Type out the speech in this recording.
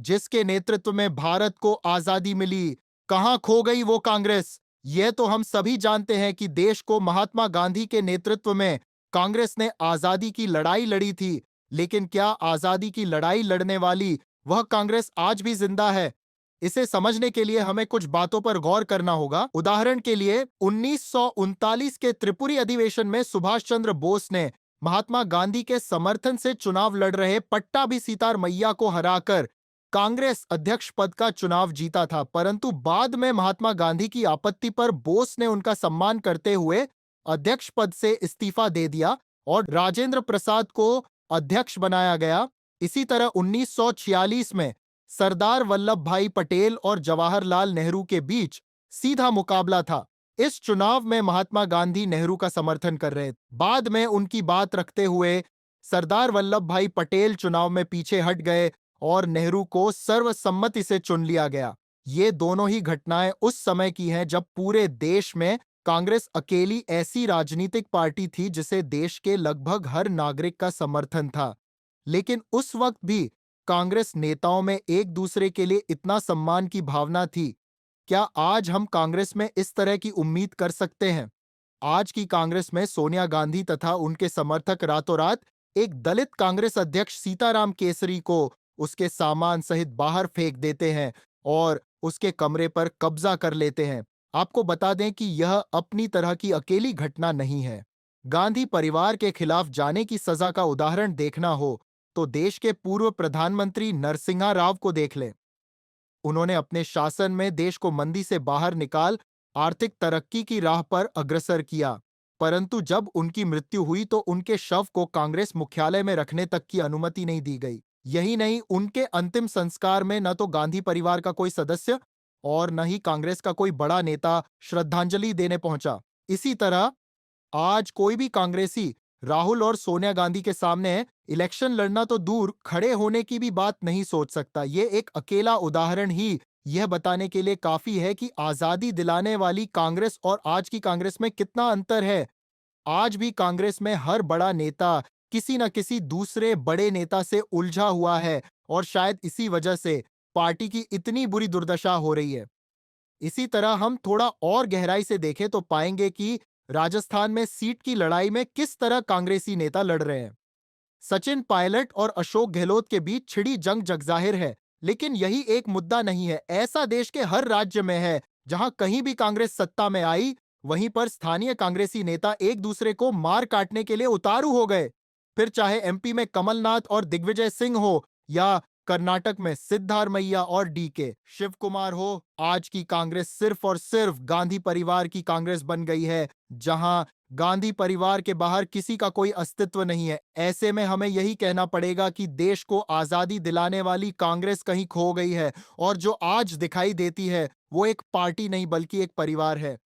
जिसके नेतृत्व में भारत को आजादी मिली। कहां खो गई वो कांग्रेस? यह तो हम सभी जानते हैं कि देश को महात्मा गांधी के नेतृत्व में कांग्रेस ने आजादी की लड़ाई लड़ी थी। लेकिन क्या आजादी की लड़ाई लड़ने वाली वह कांग्रेस आज भी जिंदा है? इसे समझने के लिए हमें कुछ बातों पर गौर करना होगा। उदाहरण के लिए 1939 के त्रिपुरी अधिवेशन में सुभाष चंद्र बोस ने महात्मा गांधी के समर्थन से चुनाव लड़ रहे पट्टाभी सीतार मैया को हराकर कांग्रेस अध्यक्ष पद का चुनाव जीता था। परंतु बाद में महात्मा गांधी की आपत्ति पर बोस ने उनका सम्मान करते हुए अध्यक्ष पद से इस्तीफा दे दिया और राजेंद्र प्रसाद को अध्यक्ष बनाया गया। इसी तरह 1946 में सरदार वल्लभ भाई पटेल और जवाहरलाल नेहरू के बीच सीधा मुकाबला था। इस चुनाव में महात्मा गांधी नेहरू का समर्थन कर रहे थे। बाद में उनकी बात रखते हुए सरदार वल्लभ भाई पटेल चुनाव में पीछे हट गए और नेहरू को सर्वसम्मति से चुन लिया गया। ये दोनों ही घटनाएं उस समय की हैं जब पूरे देश में कांग्रेस अकेली ऐसी राजनीतिक पार्टी थी जिसे देश के लगभग हर नागरिक का समर्थन था। लेकिन उस वक्त भी कांग्रेस नेताओं में एक दूसरे के लिए इतना सम्मान की भावना थी। क्या आज हम कांग्रेस में इस तरह की उम्मीद कर सकते हैं? आज की कांग्रेस में सोनिया गांधी तथा उनके समर्थक रातों रात एक दलित कांग्रेस अध्यक्ष सीताराम केसरी को उसके सामान सहित बाहर फेंक देते हैं और उसके कमरे पर कब्जा कर लेते हैं। आपको बता दें कि यह अपनी तरह की अकेली घटना नहीं है। गांधी परिवार के खिलाफ जाने की सजा का उदाहरण देखना हो तो देश के पूर्व प्रधानमंत्री नरसिम्हा राव को देख लें। उन्होंने अपने शासन में देश को मंदी से बाहर निकाल आर्थिक तरक्की की राह पर अग्रसर किया। परंतु जब उनकी मृत्यु हुई तो उनके शव को कांग्रेस मुख्यालय में रखने तक की अनुमति नहीं दी गई। यही नहीं, उनके अंतिम संस्कार में न तो गांधी परिवार का कोई सदस्य और न ही कांग्रेस का कोई बड़ा नेता श्रद्धांजलि देने पहुंचा। इसी तरह आज कोई भी कांग्रेसी राहुल और सोनिया गांधी के सामने इलेक्शन लड़ना तो दूर, खड़े होने की भी बात नहीं सोच सकता। ये एक अकेला उदाहरण ही यह बताने के लिए काफी है कि आजादी दिलाने वाली कांग्रेस और आज की कांग्रेस में कितना अंतर है। आज भी कांग्रेस में हर बड़ा नेता किसी न किसी दूसरे बड़े नेता से उलझा हुआ है और शायद इसी वजह से पार्टी की इतनी बुरी दुर्दशा हो रही है। इसी तरह हम थोड़ा और गहराई से देखें तो पाएंगे कि राजस्थान में सीट की लड़ाई में किस तरह कांग्रेसी नेता लड़ रहे हैं। सचिन पायलट और अशोक गहलोत के बीच छिड़ी जंग जगजाहिर है। लेकिन यही एक मुद्दा नहीं है। ऐसा देश के हर राज्य में है जहां कहीं भी कांग्रेस सत्ता में आई वहीं पर स्थानीय कांग्रेसी नेता एक दूसरे को मार काटने के लिए उतारू हो गए। फिर चाहे एमपी में कमलनाथ और दिग्विजय सिंह हो या कर्नाटक में सिद्धारमैया और डीके शिव कुमार हो, आज की कांग्रेस सिर्फ और सिर्फ गांधी परिवार की कांग्रेस बन गई है, जहां गांधी परिवार के बाहर किसी का कोई अस्तित्व नहीं है। ऐसे में हमें यही कहना पड़ेगा कि देश को आजादी दिलाने वाली कांग्रेस कहीं खो गई है और जो आज दिखाई देती है वो एक पार्टी नहीं बल्कि एक परिवार है।